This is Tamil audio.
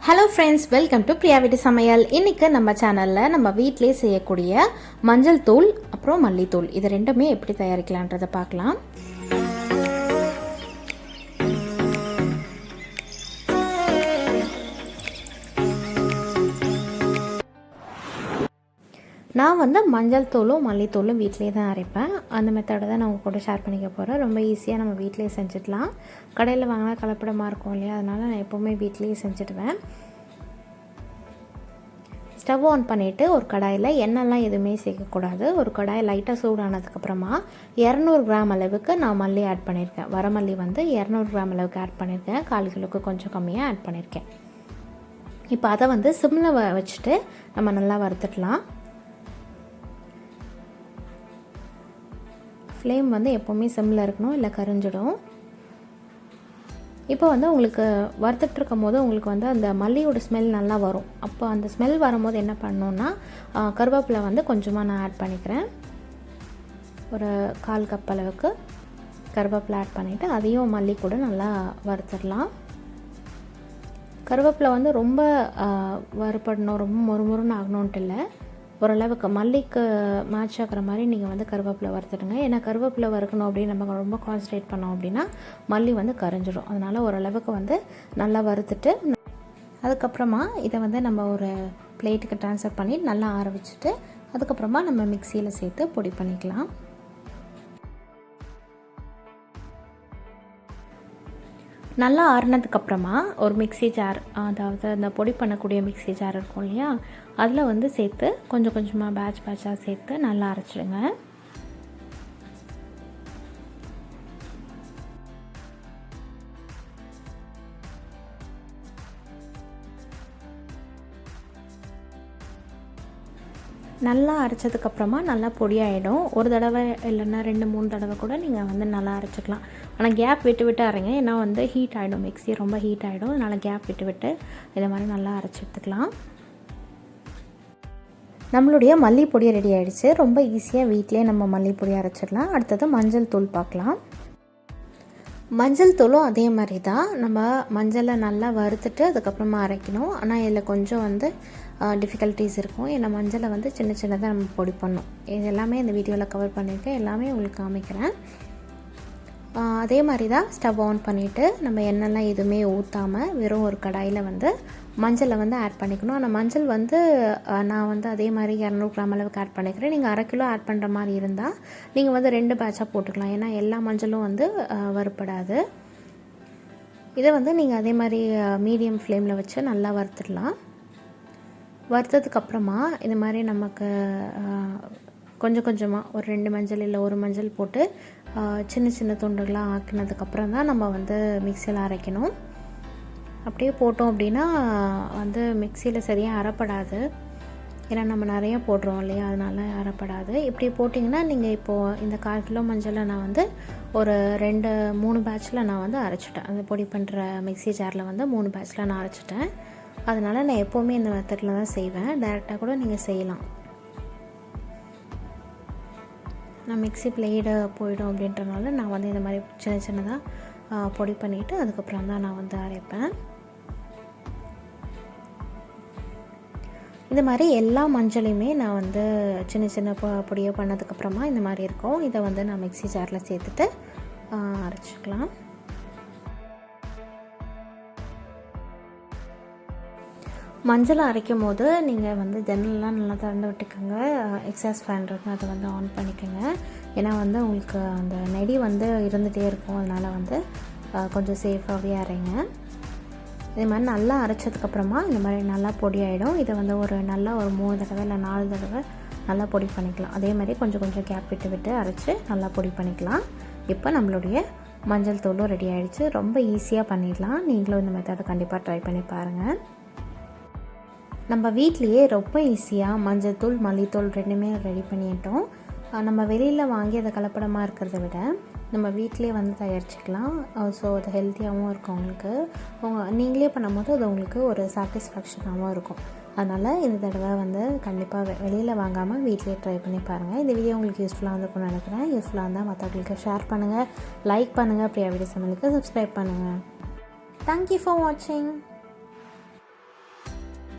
Hello friends, welcome to LiQWYD சமையல். இன்றைக்கி நம்ம சேனலில் நம்ம வீட்டிலே செய்யக்கூடிய மஞ்சள் தூள் அப்புறம் மல்லித்தூள் இது ரெண்டுமே எப்படி தயாரிக்கலான்றதை பார்க்கலாம். நான் மஞ்சள் தூளும் மல்லித்தூளும் வீட்டிலே தான் அரைப்பேன். அந்த மெத்தடை தான் நான் உங்கள் கூட ஷேர் பண்ணிக்க போகிறேன். ரொம்ப ஈஸியாக நம்ம வீட்டிலே செஞ்சிடலாம். கடையில் வாங்கினா கலப்படமாக இருக்கும் இல்லையா, அதனால் நான் எப்போவுமே வீட்டிலேயே செஞ்சுடுவேன். ஸ்டவ் ஆன் பண்ணிவிட்டு ஒரு கடாயில் எண்ணெய்லாம் எதுவுமே சேர்க்கக்கூடாது. ஒரு கடாய் லைட்டாக சூடானதுக்கப்புறமா 200 கிராம் அளவுக்கு நான் மல்லி ஆட் பண்ணியிருக்கேன். வரமல்லி 200 கிராம் அளவுக்கு ஆட் பண்ணியிருக்கேன். 1/4 கிலோவுக்கு கொஞ்சம் கம்மியாக ஆட் பண்ணியிருக்கேன். இப்போ அதை சிம்மில் வச்சுட்டு நம்ம நல்லா வறுத்துடலாம். ஃப்ளேம் எப்போவுமே சிம்மில் இருக்கணும், இல்லை கரிஞ்சிடும். இப்போ உங்களுக்கு வறுத்துட்ருக்கும் போது உங்களுக்கு அந்த மல்லியோட ஸ்மெல் நல்லா வரும். அப்போ அந்த ஸ்மெல் வரும்போது என்ன பண்ணணுன்னா, கருவேப்பிலை கொஞ்சமாக நான் ஆட் பண்ணிக்கிறேன். ஒரு 1/4 கப் அளவுக்கு கருவேப்பிலை ஆட் பண்ணிவிட்டு அதையும் மல்லி கூட நல்லா வறுத்துடலாம். கருவேப்பிலை ரொம்ப வறுபடணும், ரொம்ப மொறுமொறுன்னு ஆகணுன்ட்டு இல்லை. ஓரளவுக்கு மல்லிக்கு மேட்ச் ஆகிற மாதிரி நீங்கள் கருவேப்பிலை வறுத்துடுங்க. ஏன்னா கருவேப்பிலை வறுக்கணும் அப்படின்னு நம்ம ரொம்ப கான்சன்ட்ரேட் பண்ணோம் அப்படின்னா மல்லி கரைஞ்சிடும். அதனால் ஓரளவுக்கு நல்லா வறுத்துட்டு அதுக்கப்புறமா இதை நம்ம ஒரு பிளேட்டுக்கு ட்ரான்ஸ்ஃபர் பண்ணி நல்லா ஆற வச்சுட்டு அதுக்கப்புறமா நம்ம மிக்சியில் சேர்த்து பொடி பண்ணிக்கலாம். நல்லா ஆறுனதுக்கப்புறமா ஒரு மிக்சி ஜார், அதாவது அந்த பொடி பண்ணக்கூடிய மிக்சி ஜார் இருக்கும் இல்லையா, அதில் சேர்த்து கொஞ்சம் கொஞ்சமாக பேட்சாக சேர்த்து நல்லா அரைச்சிடுங்க. நல்லா அரைச்சதுக்கப்புறமா நல்லா பொடியாகிடும். ஒரு தடவை இல்லைன்னா 2-3 தடவை கூட நீங்கள் நல்லா அரைச்சிக்கலாம். ஆனால் கேப் விட்டு விட்டு அரைங்க. ஏன்னா ஹீட் ஆகிடும், மிக்ஸி ரொம்ப ஹீட் ஆகிடும். அதனால் கேப் விட்டு விட்டு இதை மாதிரி நல்லா அரைச்சி எடுத்துக்கலாம். நம்மளுடைய மல்லிப்பொடி ரெடி ஆகிடுச்சு. ரொம்ப ஈஸியாக வீட்டிலே நம்ம மல்லிப்பொடி அரைச்சிடலாம். அடுத்தது மஞ்சள் தூள் பார்க்கலாம். மஞ்சள் தூளும் அதே மாதிரி தான். நம்ம மஞ்சளை நல்லா வறுத்துட்டு அதுக்கப்புறமா அரைக்கணும். ஆனால் இதில் கொஞ்சம் டிஃபிகல்ட்டிஸ் இருக்கும். ஏன்னா மஞ்சளை சின்ன சின்னதாக நம்ம பொடி பண்ணணும். இது எல்லாமே இந்த வீடியோவில் கவர் பண்ணியிருக்கேன், எல்லாமே உங்களுக்கு காமிக்கிறேன். அதே மாதிரி தான் ஸ்டவ் ஆன் பண்ணிவிட்டு நம்ம எண்ணெய்லாம் எதுவுமே ஊற்றாமல் வெறும் ஒரு கடாயில் மஞ்சளை ஆட் பண்ணிக்கணும். ஆனால் மஞ்சள் நான் அதே மாதிரி 200 கிராம் அளவுக்கு ஆட் பண்ணிக்கிறேன். நீங்கள் 1/2 கிலோ ஆட் பண்ணுற மாதிரி இருந்தால் நீங்கள் 2 பேட்சாக போட்டுக்கலாம். ஏன்னா எல்லா மஞ்சளும் வறுப்படாது. இதை நீங்கள் அதே மாதிரி மீடியம் ஃப்ளேமில் வச்சு நல்லா வறுத்துடலாம். வறுத்ததுக்கப்புறமா இது மாதிரி நமக்கு கொஞ்சம் கொஞ்சமாக ஒரு 2 மஞ்சள் இல்லை 1 மஞ்சள் போட்டு சின்ன சின்ன துண்டுகளாக ஆக்கினதுக்கப்புறம் தான் நம்ம மிக்சியில் அரைக்கணும். அப்படியே போட்டோம் அப்படின்னா மிக்சியில் சரியாக அரைப்படாது. ஏன்னா நம்ம நிறையா போடுறோம் இல்லையா, அதனால் அரைப்படாது. இப்படி போட்டிங்கன்னா நீங்கள் இப்போது இந்த 1/4 கிலோ மஞ்சளை நான் ஒரு 2-3 பேட்சில் நான் அரைச்சிட்டேன். அந்த பொடி பண்ணுற மிக்சி ஜாரில் 3 பேட்சில் நான் அரைச்சிட்டேன். அதனால் நான் எப்போவுமே இந்த மெத்தடில் தான் செய்வேன். டைரெக்டாக கூட நீங்கள் செய்யலாம். நான் மிக்ஸி பிளேடு போயிடும் அப்படின்றனால நான் இந்த மாதிரி சின்ன சின்னதாக பொடி பண்ணிவிட்டு அதுக்கப்புறம் தான் நான் அரைப்பேன். இந்த மாதிரி எல்லா மஞ்சளையுமே நான் சின்ன சின்ன பொடியாக பண்ணதுக்கப்புறமா இந்த மாதிரி இருக்கும். இதை நான் மிக்ஸி ஜாரில் சேர்த்துட்டு அரைச்சிக்கலாம். மஞ்சளை அரைக்கும் போது நீங்கள் ஜன்னல்லாம் நல்லா திறந்து விட்டுக்கோங்க. எக்ஸாஸ் ஃபேன் இருக்குது, அதை ஆன் பண்ணிக்கோங்க. ஏன்னா உங்களுக்கு அந்த நெடி இருந்துகிட்டே இருக்கும். அதனால் கொஞ்சம் சேஃபாகவே அரைங்க. இதே மாதிரி நல்லா அரைச்சதுக்கப்புறமா இந்த மாதிரி நல்லா பொடி ஆகிடும். இதை ஒரு நல்லா ஒரு 3 தடவை இல்லை 4 தடவை நல்லா பொடி பண்ணிக்கலாம். அதே மாதிரி கொஞ்சம் கொஞ்சம் கேப் விட்டு விட்டு அரைச்சி நல்லா பொடி பண்ணிக்கலாம். இப்போ நம்மளுடைய மஞ்சள் தூளும் ரெடி ஆகிடுச்சு. ரொம்ப ஈஸியாக பண்ணிடலாம். நீங்களும் இந்த மெத்தடை கண்டிப்பாக ட்ரை பண்ணி பாருங்கள். நம்ம வீட்லேயே ரொம்ப ஈஸியாக மஞ்சள் தூள் மல்லித்தூள் ரெண்டுமே ரெடி பண்ணிட்டோம். நம்ம வெளியில் வாங்கி அதை கலப்படமாக இருக்கிறத விட நம்ம வீட்டிலே தயாரிச்சிக்கலாம். ஸோ அது ஹெல்த்தியாகவும் இருக்கும். நீங்களே பண்ணும்போது அது உங்களுக்கு ஒரு சாட்டிஸ்ஃபேக்ஷனாகவும் இருக்கும். அதனால் இந்த தடவை கண்டிப்பாக வெளியில் வாங்காமல் வீட்டிலே ட்ரை பண்ணி பாருங்கள். இந்த வீடியோ உங்களுக்கு யூஸ்ஃபுல்லாக இருக்கும்னு நினைக்கிறேன். யூஸ்ஃபுல்லாக இருந்தால் மற்றவங்களுக்கு ஷேர் பண்ணுங்கள், லைக் பண்ணுங்கள், LiQWYD சமையலுக்கு சப்ஸ்கிரைப் பண்ணுங்கள். தேங்க்யூ ஃபார் வாட்சிங்.